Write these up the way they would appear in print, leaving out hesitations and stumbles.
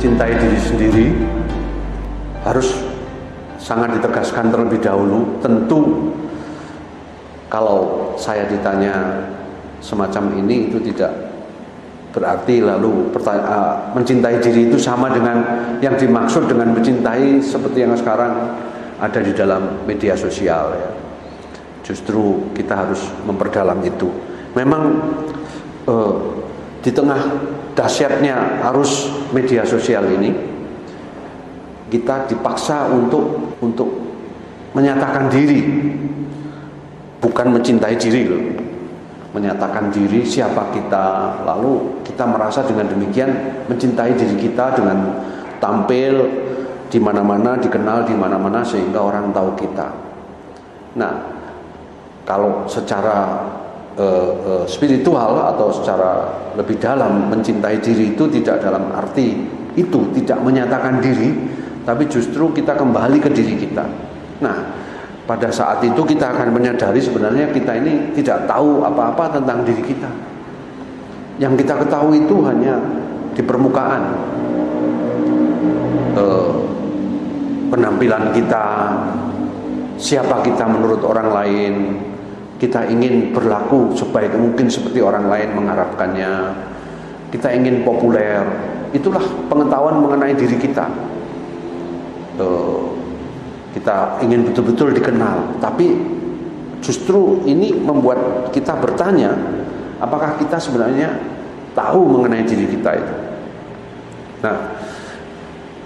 mencintai diri sendiri harus sangat ditegaskan terlebih dahulu. Tentu kalau saya ditanya semacam ini, itu tidak berarti lalu mencintai diri itu sama dengan yang dimaksud dengan mencintai seperti yang sekarang ada di dalam media sosial ya. Justru kita harus memperdalam itu. Memang di tengah dahsyatnya arus media sosial ini, kita dipaksa untuk menyatakan diri, bukan mencintai diri loh. Menyatakan diri siapa kita, lalu kita merasa dengan demikian mencintai diri kita dengan tampil di mana-mana, dikenal di mana-mana sehingga orang tahu kita. Nah, kalau secara spiritual atau secara lebih dalam, mencintai diri itu tidak dalam arti itu tidak menyatakan diri, tapi justru kita kembali ke diri kita. Nah, pada saat itu kita akan menyadari sebenarnya kita ini tidak tahu apa-apa tentang diri kita. Yang kita ketahui itu hanya di permukaan, penampilan kita, siapa kita menurut orang lain. Kita ingin berlaku sebaik mungkin seperti orang lain mengharapkannya. Kita ingin populer. Itulah pengetahuan mengenai diri kita. Kita ingin betul-betul dikenal. Tapi justru ini membuat kita bertanya, apakah kita sebenarnya tahu mengenai diri kita itu. Nah,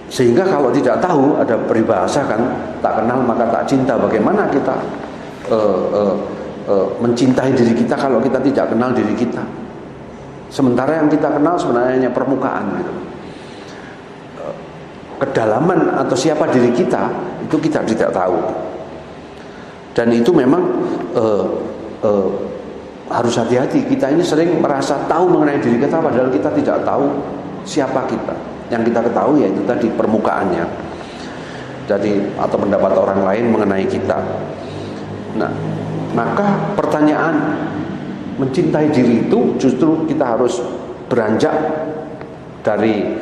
sehingga kalau tidak tahu, ada peribahasa kan, tak kenal maka tak cinta. Bagaimana kita mencintai diri kita kalau kita tidak kenal diri kita? Sementara yang kita kenal sebenarnya hanya permukaan gitu. Kedalaman atau siapa diri kita itu kita tidak tahu. Dan itu memang harus hati-hati. Kita ini sering merasa tahu mengenai diri kita padahal kita tidak tahu siapa kita. Yang kita ketahui yaitu tadi permukaannya. Jadi atau pendapat orang lain mengenai kita. Nah, maka pertanyaan mencintai diri itu justru kita harus beranjak dari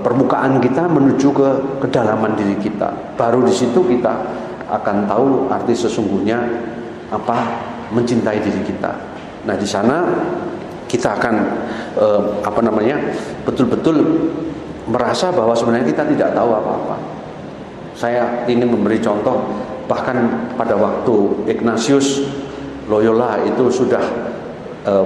permukaan kita menuju ke kedalaman diri kita. Baru di situ kita akan tahu arti sesungguhnya apa mencintai diri kita. Nah, di sana kita akan betul-betul merasa bahwa sebenarnya kita tidak tahu apa-apa. Saya ingin memberi contoh, bahkan pada waktu Ignatius Loyola itu sudah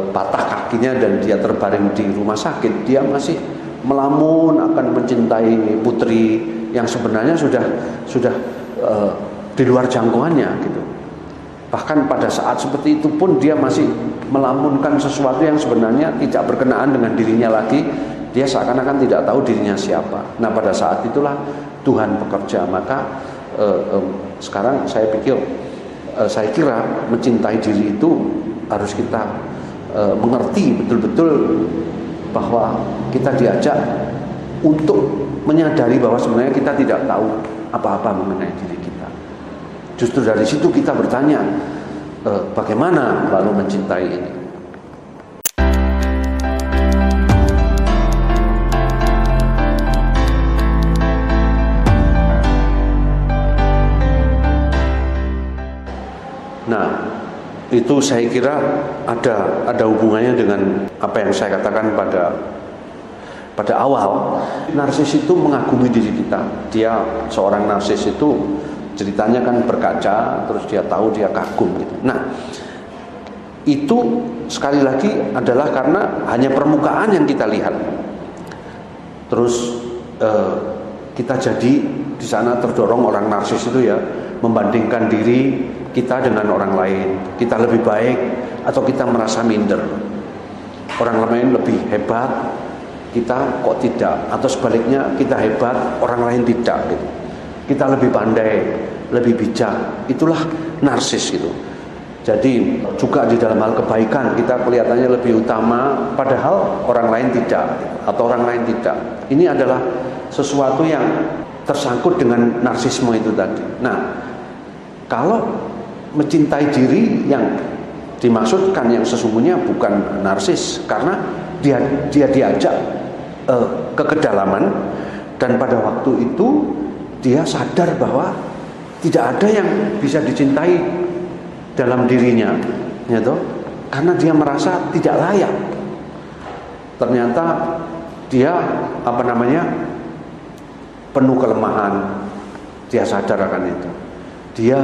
patah kakinya dan dia terbaring di rumah sakit, dia masih melamun akan mencintai putri yang sebenarnya sudah di luar jangkauannya gitu. Bahkan pada saat seperti itu pun dia masih melamunkan sesuatu yang sebenarnya tidak berkenaan dengan dirinya lagi. Dia seakan-akan tidak tahu dirinya siapa. Nah, pada saat itulah Tuhan bekerja. Maka sekarang saya kira mencintai diri itu harus kita mengerti betul-betul bahwa kita diajak untuk menyadari bahwa sebenarnya kita tidak tahu apa-apa mengenai diri kita. Justru dari situ kita bertanya, bagaimana lalu mencintai ini? Nah, itu saya kira ada hubungannya dengan apa yang saya katakan pada awal. Narsis itu mengagumi diri kita. Dia seorang narsis itu ceritanya kan berkaca, terus dia tahu dia kagum gitu. Nah, itu sekali lagi adalah karena hanya permukaan yang kita lihat. Terus kita jadi di sana terdorong orang narsis itu ya membandingkan diri kita dengan orang lain. Kita lebih baik atau kita merasa minder. Orang lain lebih hebat, kita kok tidak, atau sebaliknya kita hebat, orang lain tidak gitu. Kita lebih pandai, lebih bijak. Itulah narsis gitu. Jadi juga di dalam hal kebaikan kita kelihatannya lebih utama padahal orang lain tidak atau orang lain tidak. Ini adalah sesuatu yang tersangkut dengan narsisme itu tadi. Nah, kalau mencintai diri yang dimaksudkan yang sesungguhnya bukan narsis, karena dia diajak ke kedalaman, dan pada waktu itu dia sadar bahwa tidak ada yang bisa dicintai dalam dirinya, gitu, karena dia merasa tidak layak. Ternyata dia penuh kelemahan. Dia sadar akan itu. Dia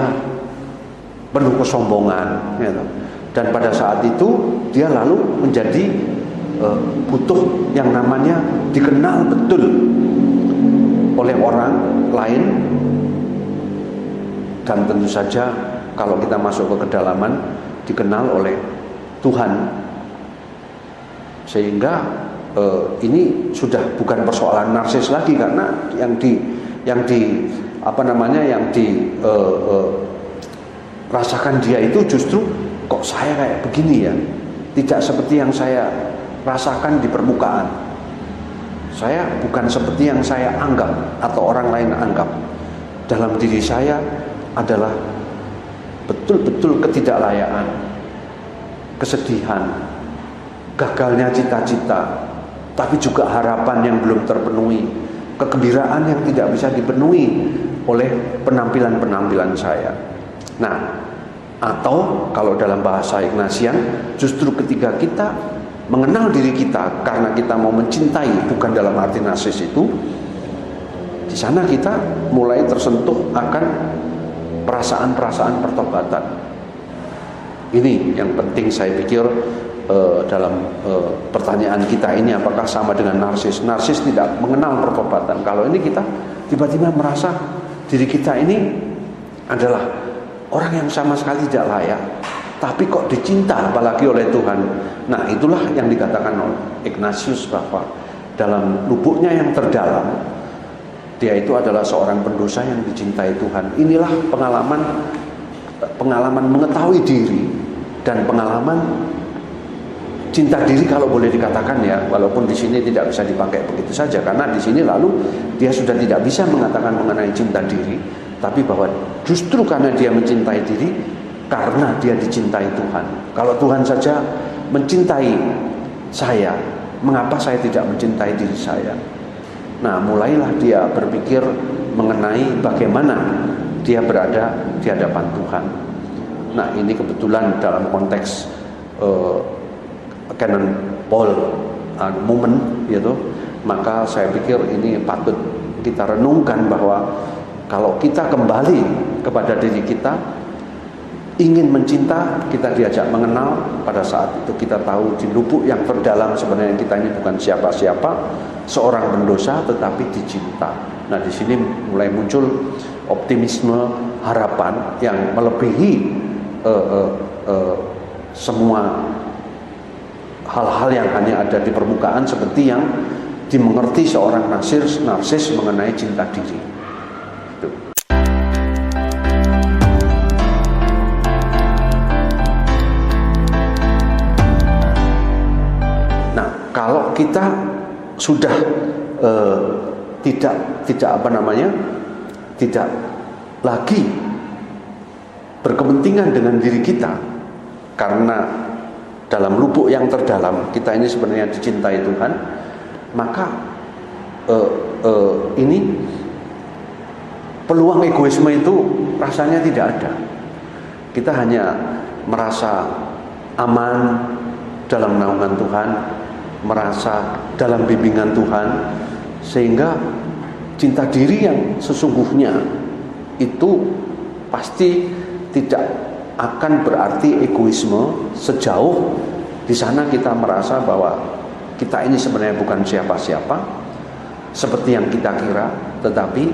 penuh kesombongan, gitu. Dan pada saat itu dia lalu menjadi butuh yang namanya dikenal betul oleh orang lain. Dan tentu saja kalau kita masuk ke kedalaman, dikenal oleh Tuhan. Sehingga ini sudah bukan persoalan narsis lagi, karena yang rasakan dia itu justru, kok saya kayak begini ya, tidak seperti yang saya rasakan di permukaan. Saya bukan seperti yang saya anggap atau orang lain anggap. Dalam diri saya adalah betul-betul ketidaklayakan, kesedihan, gagalnya cita-cita, tapi juga harapan yang belum terpenuhi, kegembiraan yang tidak bisa dipenuhi oleh penampilan-penampilan saya. Nah, atau kalau dalam bahasa Ignatian, justru ketika kita mengenal diri kita karena kita mau mencintai, bukan dalam arti narsis itu, di sana kita mulai tersentuh akan perasaan-perasaan pertobatan. Ini yang penting saya pikir dalam pertanyaan kita ini, apakah sama dengan narsis? Narsis tidak mengenal pertobatan. Kalau ini kita tiba-tiba merasa diri kita ini adalah orang yang sama sekali tidak layak, tapi kok dicinta apalagi oleh Tuhan. Nah, itulah yang dikatakan oleh Ignatius bahwa dalam lubuknya yang terdalam, dia itu adalah seorang pendosa yang dicintai Tuhan. Inilah pengalaman mengetahui diri dan pengalaman cinta diri, kalau boleh dikatakan ya, walaupun di sini tidak bisa dipakai begitu saja, karena di sini lalu dia sudah tidak bisa mengatakan mengenai cinta diri, tapi bahwa justru karena dia mencintai diri, karena dia dicintai Tuhan. Kalau Tuhan saja mencintai saya, mengapa saya tidak mencintai diri saya? Nah, mulailah dia berpikir mengenai bagaimana dia berada di hadapan Tuhan. Nah, ini kebetulan dalam konteks Canon Paul moment, gitu, maka saya pikir ini patut kita renungkan bahwa kalau kita kembali kepada diri kita, ingin mencinta, kita diajak mengenal. Pada saat itu kita tahu di lubuk yang terdalam sebenarnya kita ini bukan siapa-siapa, seorang pendosa tetapi dicinta. Nah, di sini mulai muncul optimisme, harapan yang melebihi semua hal-hal yang hanya ada di permukaan, seperti yang dimengerti seorang narsis mengenai cinta diri. Itu. Nah, kalau kita sudah tidak lagi berkepentingan dengan diri kita, karena dalam lubuk yang terdalam kita ini sebenarnya dicintai Tuhan, maka ini peluang egoisme itu rasanya tidak ada. Kita hanya merasa aman dalam naungan Tuhan, merasa dalam bimbingan Tuhan, sehingga cinta diri yang sesungguhnya itu pasti tidak akan berarti egoisme sejauh di sana kita merasa bahwa kita ini sebenarnya bukan siapa-siapa seperti yang kita kira, tetapi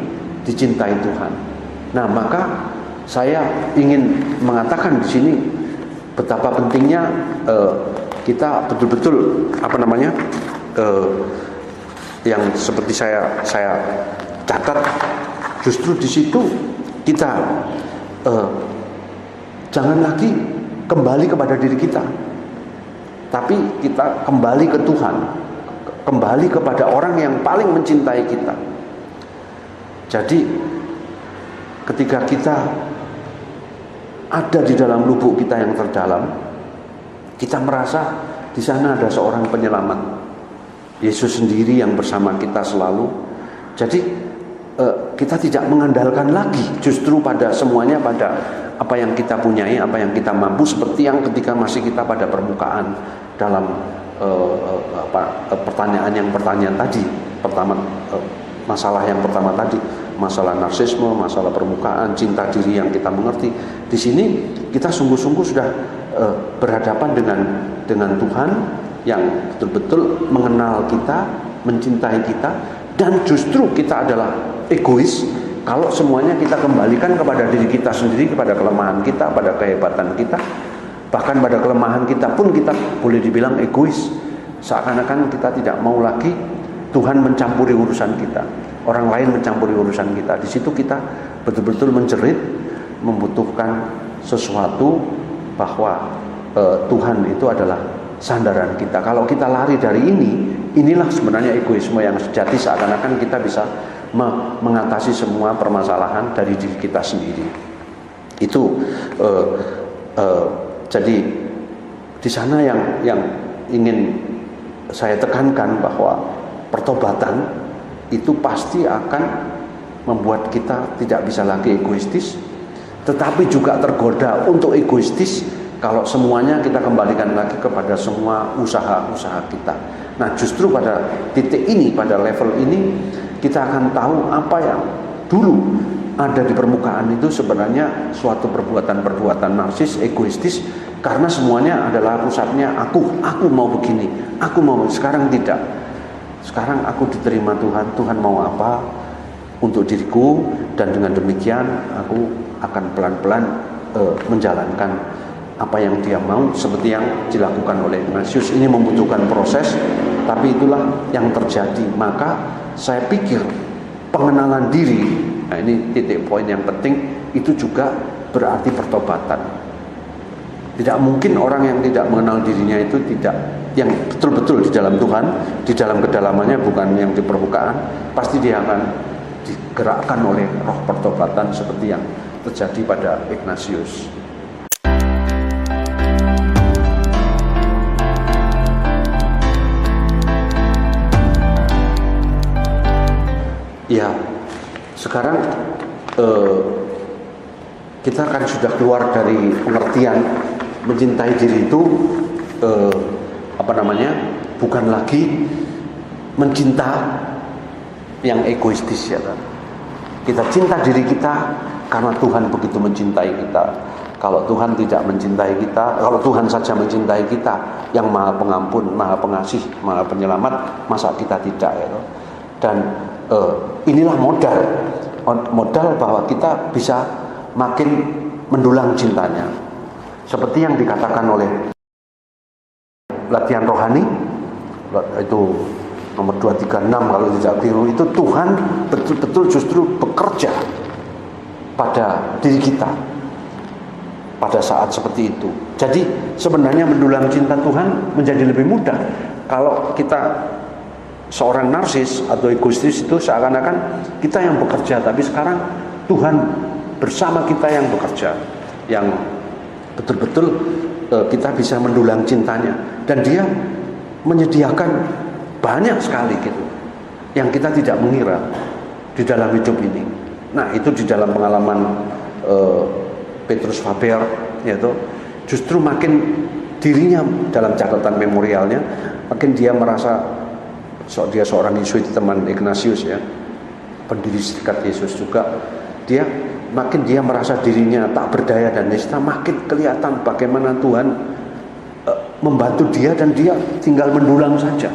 dicintai Tuhan. Nah, maka saya ingin mengatakan di sini betapa pentingnya kita betul-betul yang seperti saya catat, justru di situ kita jangan lagi kembali kepada diri kita, tapi kita kembali ke Tuhan, kembali kepada orang yang paling mencintai kita. Jadi ketika kita ada di dalam lubuk kita yang terdalam, kita merasa di sana ada seorang penyelamat, Yesus sendiri yang bersama kita selalu. Jadi kita tidak mengandalkan lagi justru pada semuanya pada apa yang kita punyai, apa yang kita mampu, seperti yang ketika masih kita pada permukaan dalam pertanyaan tadi pertama, masalah yang pertama tadi, masalah narsisme, masalah permukaan, cinta diri yang kita mengerti. Di sini kita sungguh-sungguh sudah berhadapan dengan Tuhan yang betul-betul mengenal kita, mencintai kita, dan justru kita adalah egois kalau semuanya kita kembalikan kepada diri kita sendiri, kepada kelemahan kita, pada kehebatan kita. Bahkan pada kelemahan kita pun kita boleh dibilang egois. Seakan-akan kita tidak mau lagi Tuhan mencampuri urusan kita, orang lain mencampuri urusan kita. Di situ kita betul-betul menjerit, membutuhkan sesuatu bahwa Tuhan itu adalah sandaran kita. Kalau kita lari dari inilah sebenarnya egoisme yang sejati, seakan-akan kita bisa mengatasi semua permasalahan dari diri kita sendiri. Itu jadi di sana yang ingin saya tekankan, bahwa pertobatan itu pasti akan membuat kita tidak bisa lagi egoistis, tetapi juga tergoda untuk egoistis kalau semuanya kita kembalikan lagi kepada semua usaha-usaha kita. Nah, justru pada titik ini, pada level ini, kita akan tahu apa yang dulu ada di permukaan itu sebenarnya suatu perbuatan-perbuatan narsis, egoistis, karena semuanya adalah pusatnya aku mau begini, aku mau. Sekarang tidak. Sekarang aku diterima Tuhan, Tuhan mau apa untuk diriku, dan dengan demikian aku akan pelan-pelan menjalankan apa yang dia mau, seperti yang dilakukan oleh Ignatius. Ini membutuhkan proses, tapi itulah yang terjadi. Maka saya pikir pengenalan diri, nah ini titik poin yang penting, itu juga berarti pertobatan. Tidak mungkin orang yang tidak mengenal dirinya itu tidak, yang betul-betul di dalam Tuhan, di dalam kedalamannya, bukan yang di permukaan, pasti dia akan digerakkan oleh roh pertobatan seperti yang terjadi pada Ignatius. Ya, sekarang kita kan sudah keluar dari pengertian mencintai diri itu bukan lagi mencinta yang egoistis, ya kan? Kita cinta diri kita karena Tuhan begitu mencintai kita. Kalau Tuhan tidak mencintai kita, kalau Tuhan saja mencintai kita, yang Maha Pengampun, Maha Pengasih, Maha Penyelamat, masa kita tidak, ya? Dan inilah modal bahwa kita bisa makin mendulang cintanya. Seperti yang dikatakan oleh latihan rohani, itu nomor 236 kalau tidak keliru, itu Tuhan betul-betul justru bekerja pada diri kita pada saat seperti itu. Jadi sebenarnya mendulang cinta Tuhan menjadi lebih mudah kalau kita seorang narsis atau egoistis itu seakan-akan kita yang bekerja, tapi sekarang Tuhan bersama kita yang bekerja, yang betul-betul kita bisa mendulang cintanya, dan dia menyediakan banyak sekali gitu yang kita tidak mengira di dalam hidup ini. Nah, itu di dalam pengalaman Petrus Faber, yaitu justru makin dirinya dalam catatan memorialnya, makin dia merasa dia seorang Yesuit, teman Ignatius, ya, pendiri Serikat Yesus juga, dia merasa dirinya tak berdaya dan nista, makin kelihatan bagaimana Tuhan membantu dia, dan dia tinggal mendulang saja,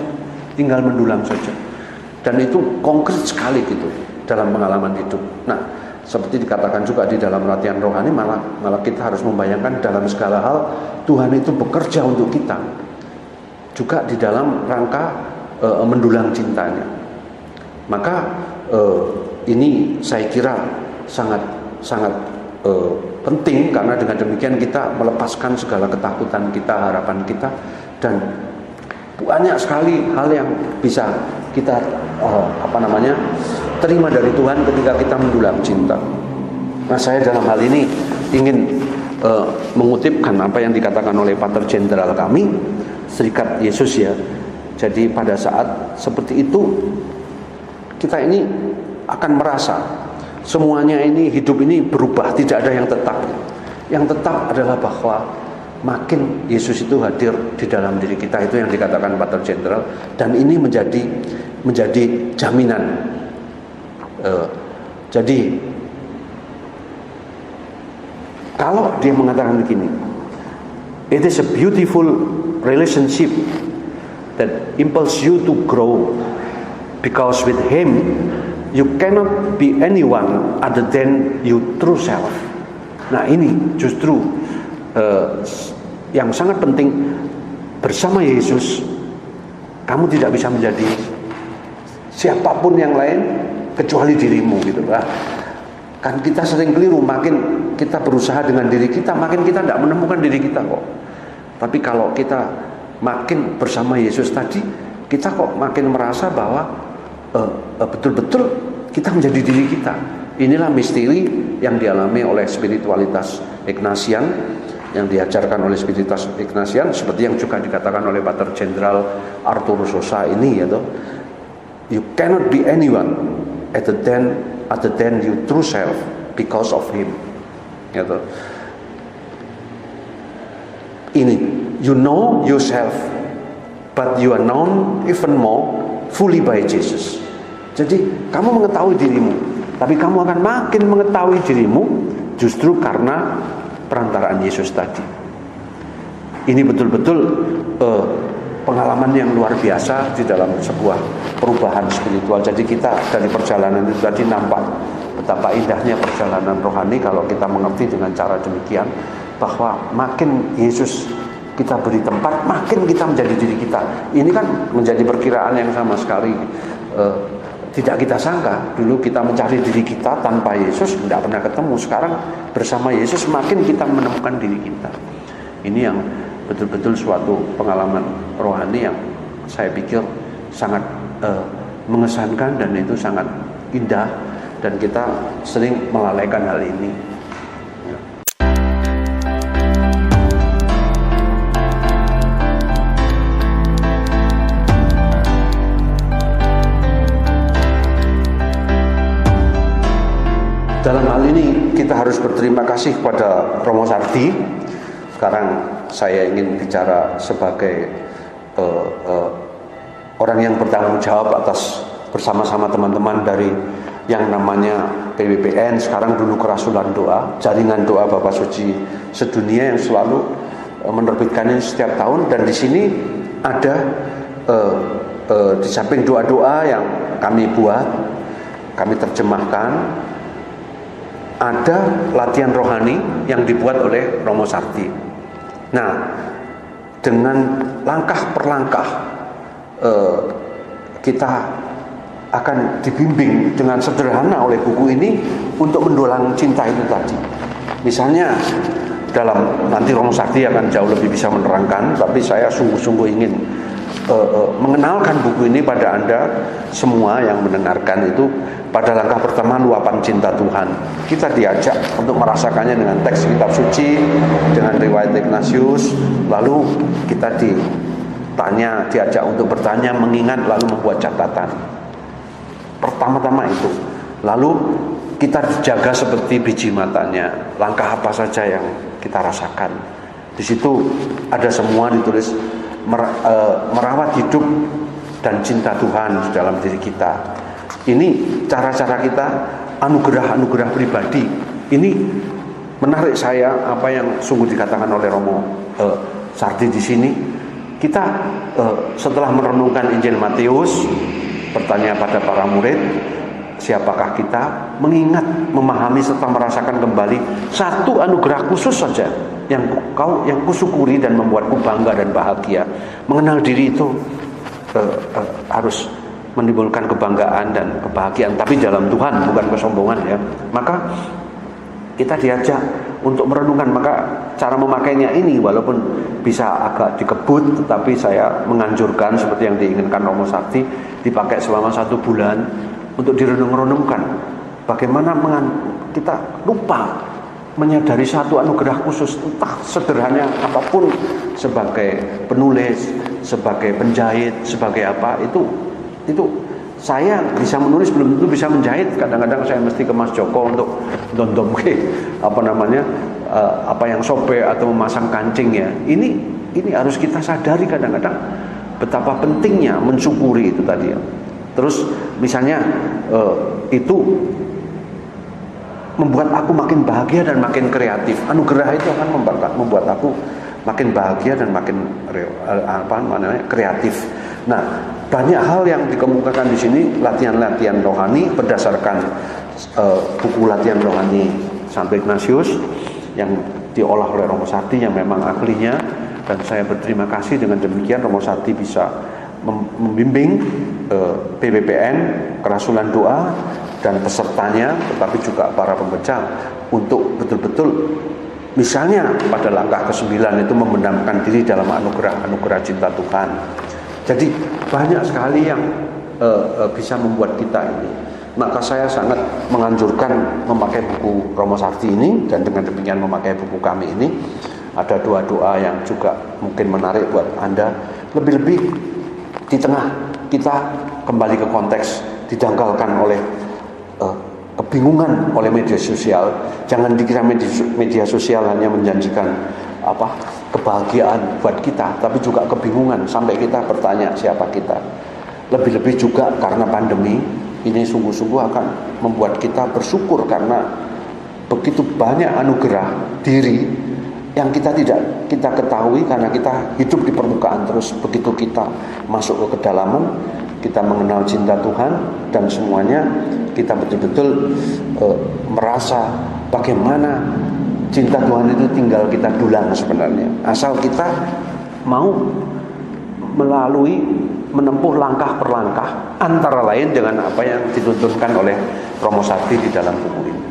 dan itu konkret sekali gitu dalam pengalaman hidup. Nah, seperti dikatakan juga di dalam latihan rohani, malah kita harus membayangkan dalam segala hal Tuhan itu bekerja untuk kita, juga di dalam rangka mendulang cintanya. Maka ini saya kira sangat penting, karena dengan demikian kita melepaskan segala ketakutan kita, harapan kita, dan banyak sekali hal yang bisa kita terima dari Tuhan ketika kita mendulang cinta. Nah, saya dalam hal ini ingin mengutipkan apa yang dikatakan oleh Pater Jenderal kami, Serikat Yesus, ya. Jadi pada saat seperti itu kita ini akan merasa semuanya ini, hidup ini berubah, tidak ada yang tetap. Yang tetap adalah bahwa makin Yesus itu hadir di dalam diri kita, itu yang dikatakan Pater Jenderal, dan ini menjadi jaminan. Jadi kalau dia mengatakan begini, it is a beautiful relationship that impels you to grow, because with Him you cannot be anyone other than your true self. Nah, ini justru yang sangat penting. Bersama Yesus kamu tidak bisa menjadi siapapun yang lain kecuali dirimu, gitu lah. Kan kita sering keliru, makin kita berusaha dengan diri kita, makin kita tidak menemukan diri kita kok. Tapi kalau kita makin bersama Yesus tadi, kita kok makin merasa bahwa betul-betul kita menjadi diri kita. Inilah misteri yang dialami oleh spiritualitas Ignatian, yang diajarkan oleh spiritualitas Ignatian, seperti yang juga dikatakan oleh Pater Jenderal Arturo Sosa ini, yaitu you cannot be anyone other than your true self because of Him. Gitu. Ini, you know yourself, but you are known even more fully by Jesus. Jadi kamu mengetahui dirimu, tapi kamu akan makin mengetahui dirimu justru karena perantaraan Yesus tadi. Ini betul-betul pengalaman yang luar biasa di dalam sebuah perubahan spiritual. Jadi kita dari perjalanan itu tadi nampak betapa indahnya perjalanan rohani kalau kita mengerti dengan cara demikian, bahwa makin Yesus kita beri tempat, makin kita menjadi diri kita. Ini kan menjadi perkiraan yang sama sekali tidak kita sangka. Dulu kita mencari diri kita tanpa Yesus, tidak pernah ketemu. Sekarang bersama Yesus makin kita menemukan diri kita. Ini yang betul-betul suatu pengalaman rohani yang saya pikir sangat mengesankan, dan itu sangat indah, dan kita sering melalaikan hal ini. Dalam hal ini kita harus berterima kasih kepada Romo Sardi. Sekarang saya ingin bicara sebagai orang yang bertanggung jawab atas bersama-sama teman-teman dari yang namanya PWPN, sekarang dulu Kerasulan Doa, jaringan doa Bapak Suci sedunia yang selalu menerbitkannya setiap tahun. Dan di sini ada di samping doa-doa yang kami buat, kami terjemahkan, ada latihan rohani yang dibuat oleh Romo Sardi. Nah, dengan langkah per langkah kita akan dibimbing dengan sederhana oleh buku ini untuk mendulang cinta itu tadi. Misalnya dalam, nanti Romo Sardi akan jauh lebih bisa menerangkan, tapi saya sungguh-sungguh ingin mengenalkan buku ini pada Anda semua yang mendengarkan itu. Pada langkah pertama, luapan cinta Tuhan, kita diajak untuk merasakannya dengan teks kitab suci, dengan riwayat Ignatius. Lalu kita diajak untuk bertanya, mengingat, lalu membuat catatan. Pertama-tama itu. Lalu kita dijaga seperti biji matanya, langkah apa saja yang kita rasakan. Di situ ada semua ditulis, merawat hidup dan cinta Tuhan di dalam diri kita. Ini cara-cara kita, anugerah-anugerah pribadi. Ini menarik saya apa yang sungguh dikatakan oleh Romo Sardi di sini. Kita setelah merenungkan Injil Matius, bertanya pada para murid, siapakah kita? Mengingat, memahami serta merasakan kembali satu anugerah khusus saja yang kusyukuri dan membuatku bangga dan bahagia. Mengenal diri itu harus menimbulkan kebanggaan dan kebahagiaan, tapi dalam Tuhan, bukan kesombongan ya. Maka kita diajak untuk merenungkan. Maka cara memakainya ini walaupun bisa agak dikebut, tetapi saya menganjurkan seperti yang diinginkan Romo Sardi, dipakai selama 1 bulan untuk direnung-renungkan. Bagaimana kita lupa menyadari satu anugerah khusus, entah sederhana apapun, sebagai penulis, sebagai penjahit, sebagai apa, itu saya bisa menulis belum tentu bisa menjahit. Kadang-kadang saya mesti ke Mas Joko untuk dondom apa yang sobek atau memasang kancing ya. Ini harus kita sadari kadang-kadang betapa pentingnya mensyukuri itu tadi ya. Terus misalnya itu membuat aku makin bahagia dan makin kreatif. Anugerah itu akan membuat aku makin bahagia dan makin kreatif. Nah, banyak hal yang dikemukakan di sini, latihan-latihan rohani berdasarkan buku latihan rohani Santo Ignatius yang diolah oleh Romo Sakti yang memang ahlinya, dan saya berterima kasih dengan demikian Romo Sakti bisa membimbing PPPN, kerasulan doa dan pesertanya, tetapi juga para pembaca untuk betul-betul misalnya pada langkah ke-9 itu membenamkan diri dalam anugerah cinta Tuhan. Jadi banyak sekali yang bisa membuat kita ini. Maka saya sangat menganjurkan memakai buku Romo Sakti ini, dan dengan demikian memakai buku kami ini. Ada doa-doa yang juga mungkin menarik buat Anda. Lebih-lebih di tengah kita kembali ke konteks didangkalkan oleh kebingungan oleh media sosial. Jangan dikira media sosial hanya menjanjikan kebahagiaan buat kita, tapi juga kebingungan sampai kita bertanya siapa kita. Lebih-lebih juga karena pandemi ini sungguh-sungguh akan membuat kita bersyukur karena begitu banyak anugerah diri yang kita tidak kita ketahui karena kita hidup di permukaan terus. Begitu kita masuk ke kedalaman, kita mengenal cinta Tuhan dan semuanya, kita betul-betul merasa bagaimana cinta Tuhan itu tinggal kita dulang sebenarnya. Asal kita mau menempuh langkah per langkah, antara lain dengan apa yang dituntunkan oleh Romo Sakti di dalam buku ini.